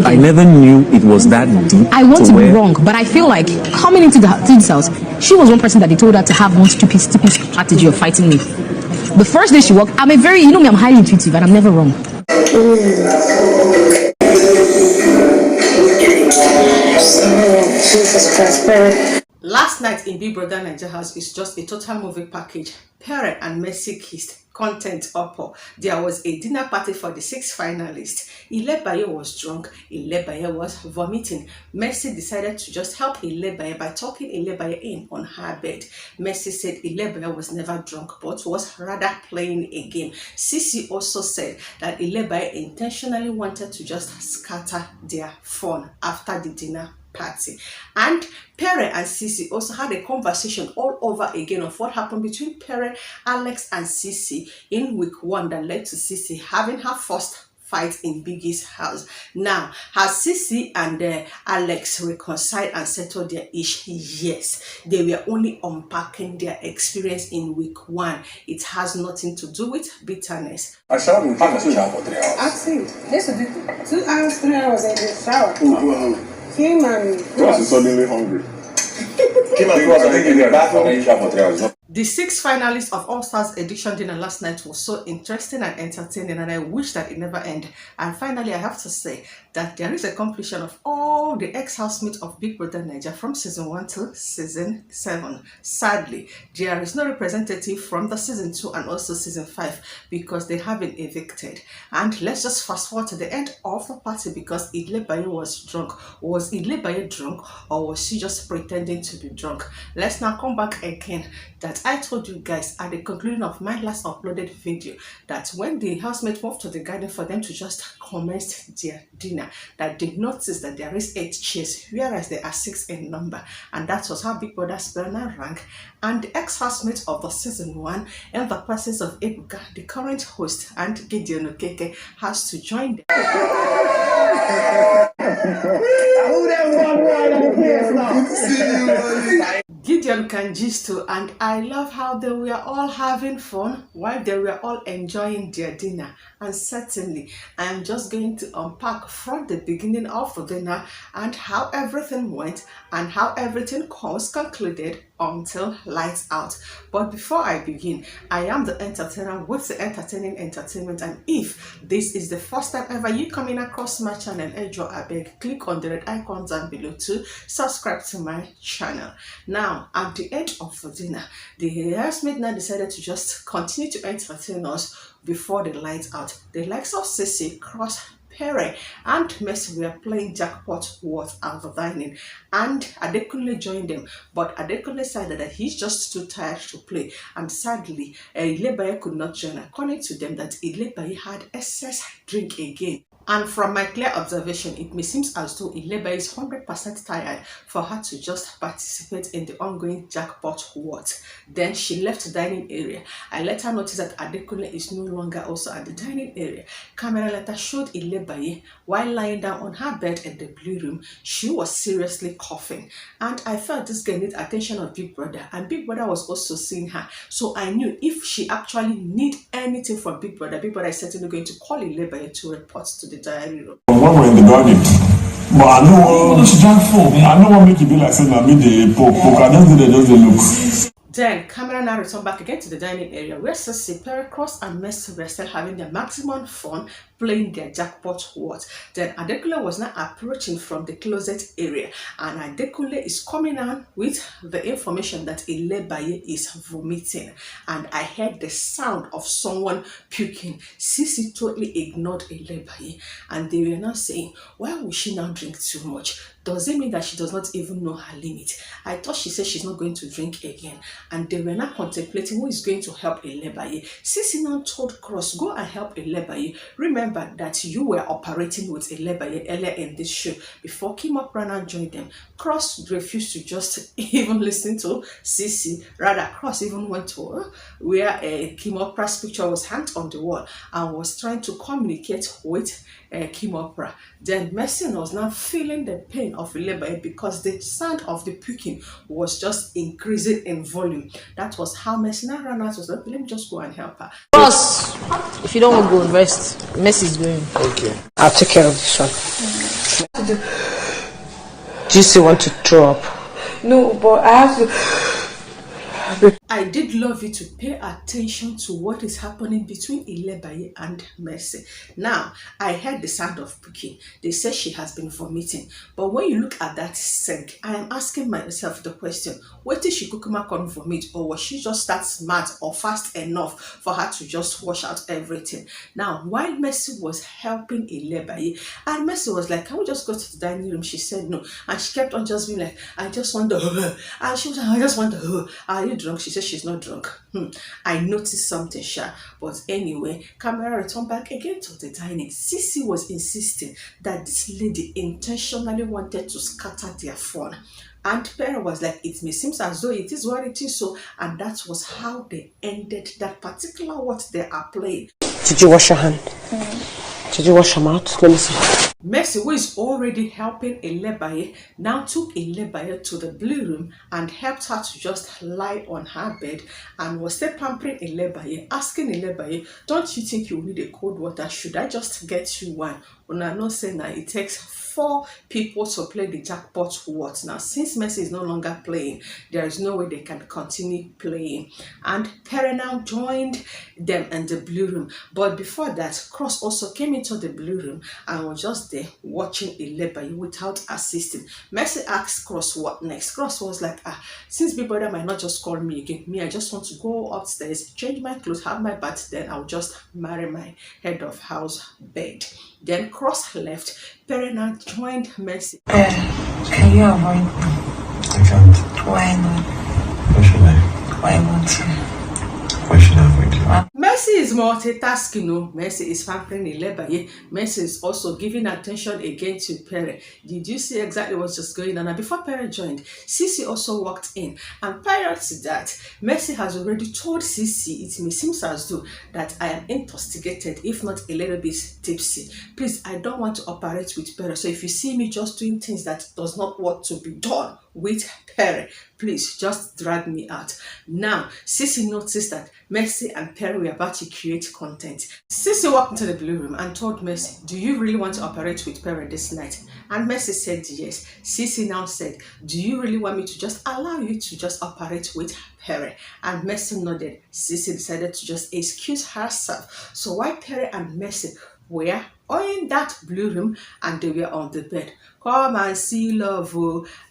I never knew it was that deep. I want to be wrong, but I feel like coming into this house, she was one person that they told her to have one stupid strategy of fighting me. The first day she walked, I'm a very, you know me, I'm highly intuitive and I'm never wrong. Last night in BBNAIJA house is just a total movie package. PERE and Mercy kissed. Content up. There was a dinner party for the 6 finalists. Ilebaye was drunk. Ilebaye was vomiting. Mercy decided to just help Ilebaye by talking Ilebaye in on her bed. Mercy said Ilebaye was never drunk but was rather playing a game. CEEC also said that Ilebaye intentionally wanted to just scatter their fun after the dinner party. And PERE and CEEC also had a conversation all over again of what happened between PERE, Alex and CEEC in week 1 that led to CEEC having her first fight in Biggie's house. Now, has CEEC and Alex reconciled and settled their issue? Yes, they were only unpacking their experience in week 1. It has nothing to do with bitterness. I showered in the shower for 3 hours. I see. This is 2 hours, 3 hours in the shower. Came and was suddenly hungry. Came and was in the bathroom and shower for 3 hours. The 6 finalists of All Stars edition dinner last night was so interesting and entertaining, and I wish that it never ended. And finally, I have to say that there is a completion of all the ex-housemates of BBNAIJA from season 1 to season 7. Sadly, there is no representative from the season 2 and also season 5 because they have been evicted. And let's just fast forward to the end of the party because Ilebaye was drunk. Was Ilebaye drunk or was she just pretending to be drunk? Let's now come back again that I told you guys at the conclusion of my last uploaded video that when the housemates moved to the garden for them to just commence their dinner, that they noticed that there is 8 chairs, whereas there are 6 in number, and that was how Big Brother's banner rank. And the ex-housemates of the season 1 and the presence of Ebuka, the current host, and Gideon has to join them. Gideon can gist too, and I love how they were all having fun while they were all enjoying their dinner. And certainly, I am just going to unpack from the beginning of the dinner and how everything went and how everything was concluded until lights out. But before I begin, I am the entertainer with the entertaining entertainment, and if this is the first time ever you coming across my channel, I beg, click on the red icon down below to subscribe to my channel. Now, at the end of the dinner, the housemate now decided to just continue to entertain us before the lights out. The likes of CEEC, Cross, PERE and Mercy were playing jackpot worth out the dining, and Adekunle joined them, but Adekunle said that he's just too tired to play, and sadly Ilebaye could not join, according to them that Ilebaye had excess drink again. And from my clear observation, it may seem as though Ilebaye is 100% tired for her to just participate in the ongoing jackpot what. Then she left the dining area. I let her notice that Adekunle is no longer also at the dining area. Camera later showed Ilebaye while lying down on her bed in the blue room. She was seriously coughing. And I felt this girl needed attention of Big Brother, and Big Brother was also seeing her. So I knew if she actually need anything from Big Brother is certainly going to call Ilebaye to report to the diary room. When we're in the garden, but I know what make it be like saying I mean the poke. I just look. Then camera now returned back again to the dining area where CEEC, PERE, Cross and Mercy were still having their maximum fun playing their jackpot what. Then Adekunle was now approaching from the closet area, and Adekunle is coming on with the information that Ilebaye is vomiting, and I heard the sound of someone puking. CEEC totally ignored Ilebaye, and they were now saying, why would she now drink too much? Does it mean that she does not even know her limit? I thought she said she's not going to drink again. And they were not contemplating who is going to help Ilebaye. CEEC now told Cross, go and help Ilebaye. Remember that you were operating with Ilebaye earlier in this show before Kim Oprah joined them. Cross refused to just even listen to CEEC. Rather, Cross even went to where Kim Oprah's picture was hanged on the wall and was trying to communicate with Kimopra. Then Mercy was now feeling the pain of Ilebaye because the sound of the puking was just increasing in volume. That was how Mercy now ran out. Was like, let me just go and help her. Boss, if you don't want to go rest, Mercy is going. Okay. I'll take care of this one. Do you still want to throw up? No, but I have to. I did love you to pay attention to what is happening between Ilebaye and Mercy. Now, I heard the sound of puking. They say she has been vomiting. But when you look at that sink, I am asking myself the question, what did she kukuma con vomit? Or was she just that smart or fast enough for her to just wash out everything? Now, while Mercy was helping Ilebaye, and Mercy was like, can we just go to the dining room? She said no. And she kept on just being like, I just want the and she was like, I just want the Are you drunk? She said she's not drunk. I noticed something, Sha. But anyway, camera returned back again to the dining. CeEC was insisting that this lady intentionally wanted to scatter their fun. And PERE was like, it may seem as though it is what it is so. And that was how they ended that particular what they are playing. Did you wash your hand? Did you wash your mouth? Let me see. Mercy, who is already helping Ilebaye, now took Ilebaye to the blue room and helped her to just lie on her bed and was still pampering Ilebaye, asking Ilebaye, don't you think you need a cold water? Should I just get you one? Una no say now it takes 4 people to play the jackpot what? Now, since Mercy is no longer playing, there is no way they can continue playing. And PERE now joined them in the blue room. But before that, Cross also came into the blue room and was just there watching Ilebaye without assisting. Mercy asked Cross what next. Cross was like, since Big Brother might not just call me again, I just want to go upstairs, change my clothes, have my bath, then I'll just marry my head of house bed. Then Cross left. PERE now joined Mercy. Can you avoid me? I can't. Why not? Why should I? Why won't you? Why should I avoid you? Mercy is multitasking. No, Mercy is pampering Ilebaye. Mercy is also giving attention again to PERE. Did you see exactly what's just going on? And before PERE joined, CeEC also walked in. And prior to that, Mercy has already told CeEC, it may seem as though that I am intoxicated, if not a little bit tipsy. Please, I don't want to operate with PERE. So if you see me just doing things that does not want to be done with PERE, please just drag me out. Now, CeEC noticed that Mercy and PERE were about to create content. CeEC walked into the blue room and told Mercy, do you really want to operate with PERE this night? And Mercy said yes. CeEC now said, do you really want me to just allow you to just operate with PERE? And Mercy nodded. CeEC decided to just excuse herself. So while PERE and Mercy were in that blue room and they were on the bed, come and see love,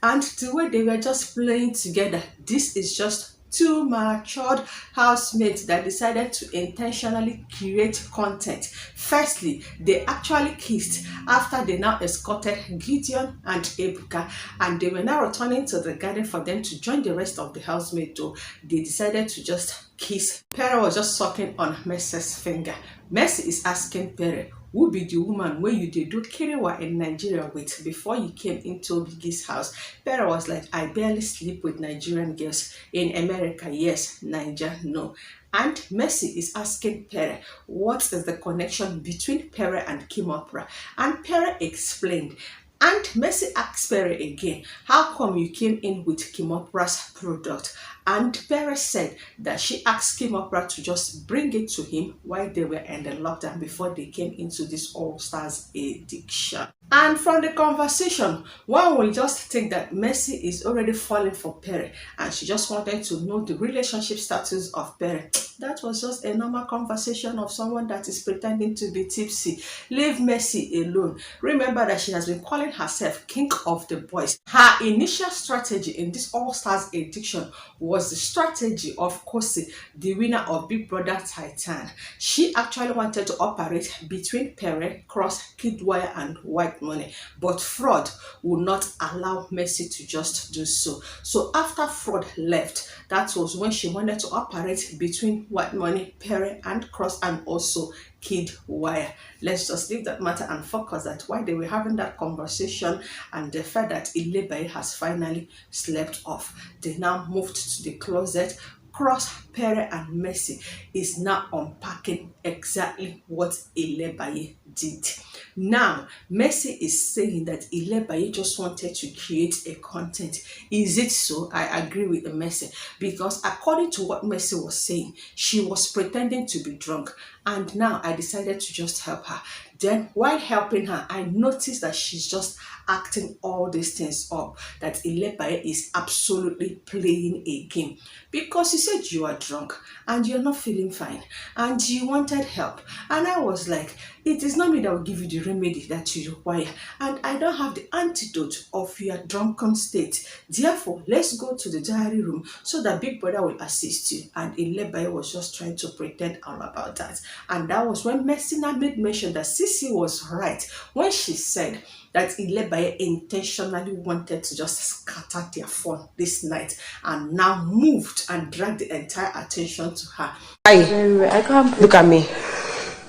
and the way they were just playing together, this is just 2 matured housemates that decided to intentionally create content. Firstly, they actually kissed after they now escorted Gideon and Ebuka, and they were now returning to the garden for them to join the rest of the housemates. Though they decided to just kiss. PERE was just sucking on Mercy's finger. Mercy is asking PERE, who be the woman where you did do Kirewa in Nigeria with before you came into Biggie's house? PERE was like, I barely sleep with Nigerian girls. In America, yes. Niger, no. And Mercy is asking PERE, what is the connection between PERE and Kimopra? And PERE explained. And Mercy asked PERE again, how come you came in with Kimopra's product? And PERE said that she asked Kimopra to just bring it to him while they were in the lockdown before they came into this All-Stars addiction. And from the conversation, one will just think that Mercy is already falling for PERE and she just wanted to know the relationship status of PERE. That was just a normal conversation of someone that is pretending to be tipsy. Leave Mercy alone. Remember that she has been calling herself King of the Boys. Her initial strategy in this All-Stars addiction was the strategy of Kosi, the winner of Big Brother Titan. She actually wanted to operate between PERE, Cross, Kidwire, and White Money, but Fraud would not allow Mercy to just do so. So after Fraud left, that was when she wanted to operate between White Money, PERE, and Cross, and also Kidwire. Let's just leave that matter and focus that while they were having that conversation and the fact that Ilebaye has finally slept off, they now moved to the closet, Cross, Pere and Mercy is now unpacking exactly what Ilebaye did. Now, Mercy is saying that Ilebaye just wanted to create a content. Is it so? I agree with the Mercy, because according to what Mercy was saying, she was pretending to be drunk, and now I decided to just help her. Then while helping her, I noticed that she's just acting all these things up, that Ilebaye is absolutely playing a game, because you said you are drunk and you're not feeling fine and you wanted help, and I was like, it is not me that will give you the remedy that you require, and I don't have the antidote of your drunken state. Therefore, let's go to the diary room so that Big Brother will assist you. And Ilebaye was just trying to pretend all about that. And that was when Messina made mention that CEEC was right when she said that Ilebaye intentionally wanted to just scatter their fun this night, and now moved and dragged the entire attention to her. I can't look at me.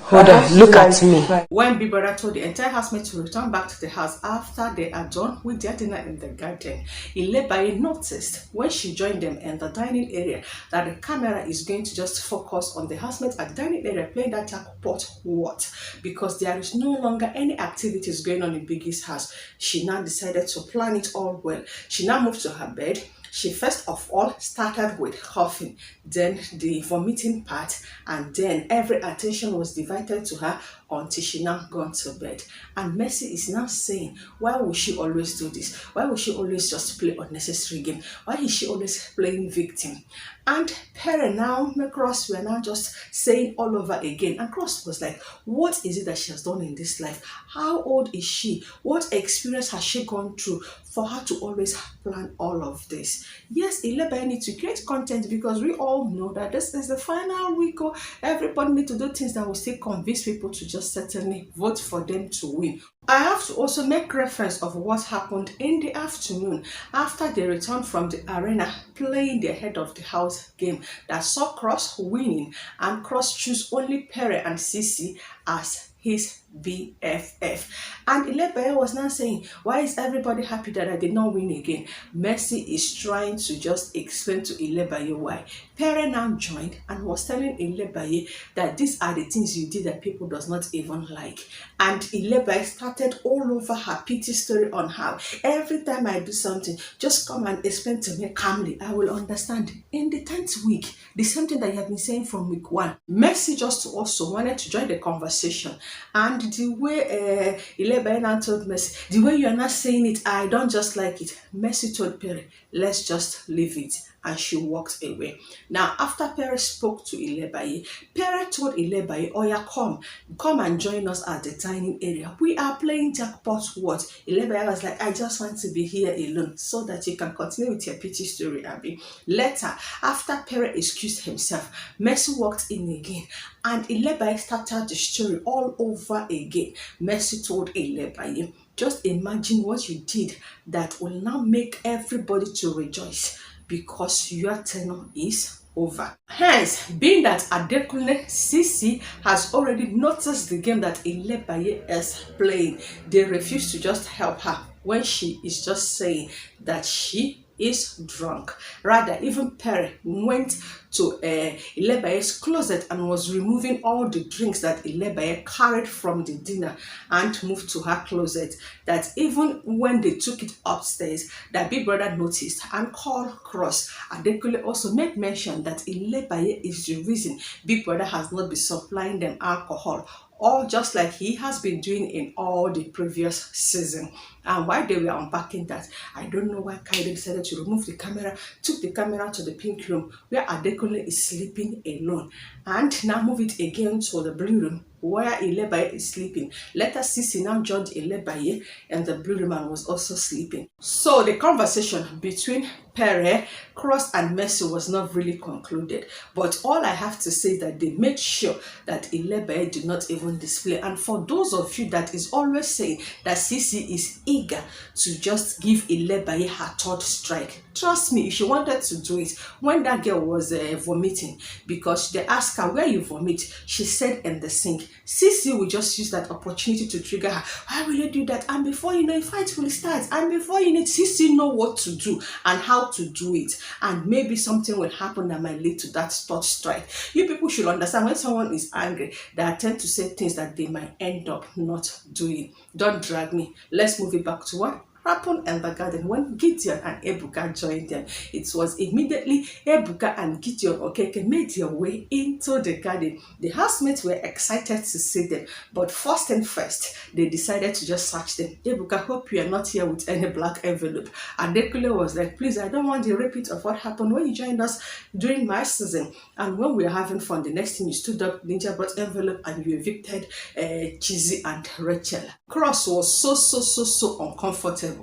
Hold on, look at me. When Big Brother told the entire housemates to return back to the house after they are done with their dinner in the garden, Ilebaye noticed when she joined them in the dining area that the camera is going to just focus on the housemates at the dining area playing that jackpot what, because there is no longer any activities going on in Biggie's house. She now decided to plan it all well. She now moved to her bed. She first of all started with coughing, then the vomiting part, and then every attention was divided to her until she now gone to bed. And Mercy is now saying, why will she always do this? Why will she always just play unnecessary game? Why is she always playing victim? And Pere now, Cross were now just saying all over again. And Cross was like, what is it that she has done in this life? How old is she? What experience has she gone through for her to always plan all of this? Yes, Ilebaye needs to create content, because we all know that this is the final week. Everybody needs to do things that will still convince people to just certainly vote for them to win. I have to also make reference of what happened in the afternoon after they returned from the arena playing the head of the house game that saw Cross winning, and Cross choose only Pere and CEEC as his BFF. And Ilebaye was now saying, why is everybody happy that I did not win again? Mercy is trying to just explain to Ilebaye why. Pere now joined and was telling Ilebaye that these are the things you did that people does not even like. And Ilebaye started all over her pity story on how every time I do something, just come and explain to me calmly, I will understand. In the 10th week, the same thing that you have been saying from week 1. Mercy just also wanted to join the conversation. And the way Ilebaye now told Mercy, the way you are not saying it, I don't just like it. Mercy told Pere, let's just leave it. And she walked away. Now, after Pere spoke to Ilebaye, Pere told Ilebaye, oh yeah, come and join us at the dining area. We are playing jackpot what? Ilebaye was like, I just want to be here alone so that you can continue with your pity story, Abby. Later, after Pere excused himself, Mercy walked in again, and Ilebaye started the story all over again. Mercy told Ilebaye, just imagine what you did that will now make everybody to rejoice, because your tenure is over. Hence, being that Adekunle CEEC has already noticed the game that Ilebaye is playing, they refuse to just help her when she is just saying that she is drunk. Rather, even Pere went to Ilebaye's closet and was removing all the drinks that Ilebaye carried from the dinner and moved to her closet. That even when they took it upstairs, that Big Brother noticed and called Cross. Adekunle also made mention that Ilebaye is the reason Big Brother has not been supplying them alcohol, all just like he has been doing in all the previous season. And while they were unpacking that, I don't know why Kaide decided to remove the camera, took the camera to the pink room where Adekunle is sleeping alone, and now move it again to the blue room where Ilebaye is sleeping. Later, CEEC now joined Ilebaye and the blue room and was also sleeping. So the conversation between Pere, Cross and Mercy was not really concluded. But all I have to say is that they made sure that Ilebaye did not even display. And for those of you that is always saying that CEEC is eager to just give Ilebaye her third strike. Trust me, if she wanted to do it, when that girl was vomiting, because they asked her, where you vomit? She said in the sink. CEEC will just use that opportunity to trigger her. Why will you do that? And before you know, a fight will start. And before you know, CEEC know what to do and how to do it. And maybe something will happen that might lead to that third strike. You people should understand, when someone is angry, they tend to say things that they might end up not doing. Don't drag me. Let's move it back to what happened in the garden when Gideon and Ebuka joined them. It was immediately Ebuka and Gideon Okeke made their way into the garden. The housemates were excited to see them, but first and first, they decided to just search them. Ebuka, hope you are not here with any black envelope. And Dekule was like, please, I don't want the repeat of what happened when you joined us during my season. And when we were having fun, the next thing you stood up, Ninja brought envelope and you evicted Chizzy and Rachel. Cross was so uncomfortable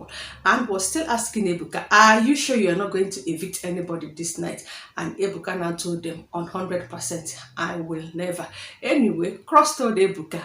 and was still asking Ebuka, are you sure you're not going to evict anybody this night? And Ebuka now told them, 100%, I will never. Anyway, Cross told Ebuka,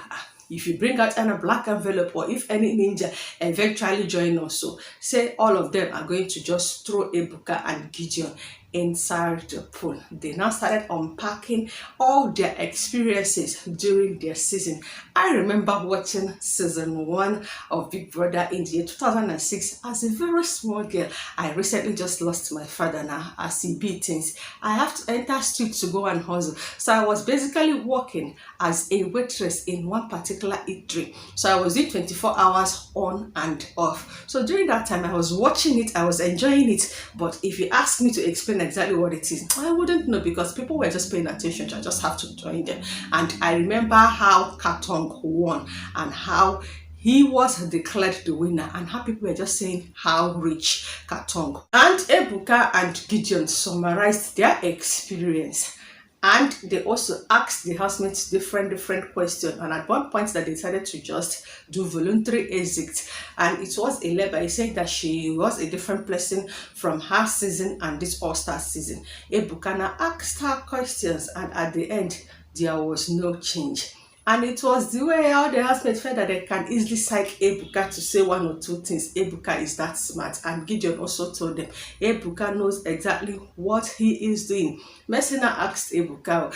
if you bring out any black envelope or if any ninja eventually join us, so say all of them are going to just throw Ebuka and Gideon inside the pool. They now started unpacking all their experiences during their season. I remember watching season 1 of Big Brother in the year 2006 as a very small girl. I recently just lost my father now as he beat things. I have to enter street to go and hustle. So I was basically working as a waitress in one particular eatery. So I was doing 24 hours on and off. So during that time, I was watching it, I was enjoying it. But if you ask me to explain exactly what it is, I wouldn't know, because people were just paying attention. I just have to join them. And I remember how Katong won and how he was declared the winner, and how people were just saying how rich Katong. And Ebuka and Gideon summarized their experience. And they also asked the housemates different questions. And at one point, they decided to just do voluntary exit. And it was Ilebaye saying that she was a different person from her season and this All-Star season. Ebuka now asked her questions, and at the end, there was no change. And it was the way all the housemates felt that they can easily psych Ebuka to say one or two things. Ebuka is that smart. And Gideon also told them, Ebuka knows exactly what he is doing. Messina asked Ebuka,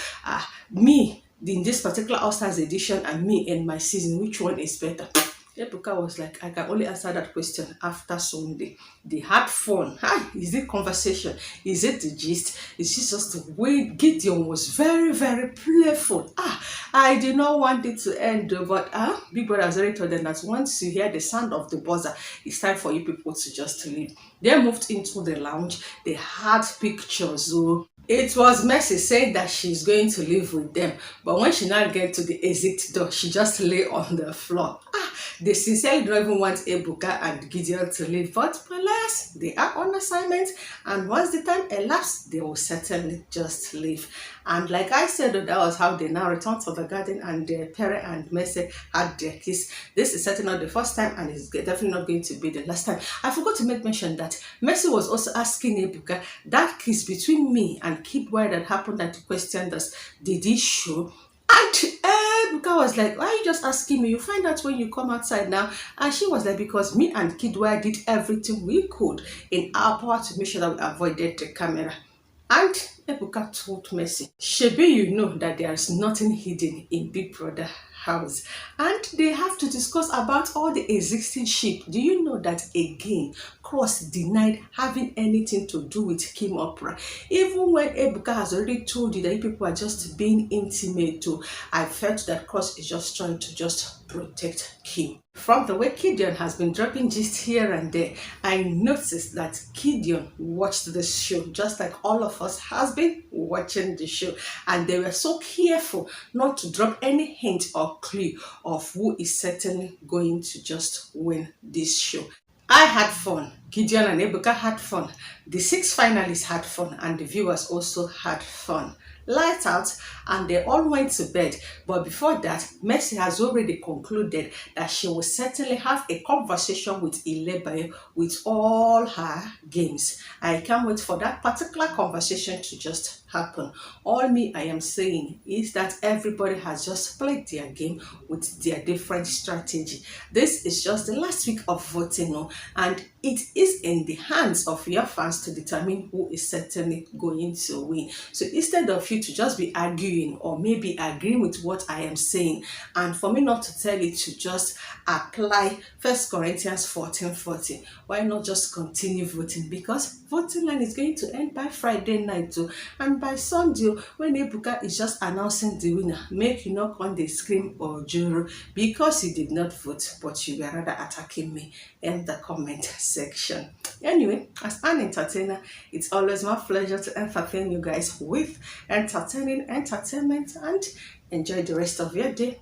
me in this particular All-Stars edition and me in my season, which one is better? Ebuka was like, I can only answer that question after Sunday. They had fun. Is it conversation? Is it the gist? Is it just the way Gideon was very playful? I did not want it to end, but Big Brother has already told them that once you hear the sound of the buzzer, it's time for you people to just leave. They moved into the lounge. They had pictures. It was Mercy saying that she's going to live with them, but when she now get to the exit door, she just lay on the floor. They sincerely don't even want Ebuka and Gideon to leave, but alas, they are on assignment, and once the time elapses, they will certainly just leave. And like I said, that was how they now returned to the garden, and PERE and Mercy had their kiss. This is certainly not the first time, and it's definitely not going to be the last time. I forgot to make mention that Mercy was also asking Ebuka, that kiss between me and Kidwire that happened and questioned us, did it show? And Ebuka was like, why are you just asking me? You find out when you come outside now. And she was like, because me and Kidwire did everything we could in our power to make sure that we avoided the camera. And Ebuka told Mercy, Shebi, you know that there is nothing hidden in Big Brother house, and they have to discuss about all the existing ship. Do you know that again, Cross denied having anything to do with Kim Opera, even when Ebuka has already told you that you people are just being intimate too. I felt that Cross is just trying to just protect Kim. From the way Gideon has been dropping gist here and there, I noticed that Gideon watched the show just like all of us has been watching the show, and they were so careful not to drop any hint or clue of who is certainly going to just win this show. I had fun. Gideon and Ebuka had fun. The 6 finalists had fun, and the viewers also had fun. light out, and they all went to bed. But before that, Mercy has already concluded that she will certainly have a conversation with Ilebaye with all her games. I can't wait for that particular conversation to just happen. All I am saying is that everybody has just played their game with their different strategy. This is just the last week of voting, and it is in the hands of your fans to determine who is certainly going to win. So instead of you to just be arguing or maybe agreeing with what I am saying, and for me not to tell you to just apply 1 Corinthians 14:40, why not just continue voting? Because voting line is going to end by Friday night too, and by Sunday when Ebuka is just announcing the winner, make you not on the scream or juror because you did not vote, but you were rather attacking me in the comment section. Anyway, as an entertainer, it's always my pleasure to entertain you guys with entertaining entertainment, and enjoy the rest of your day.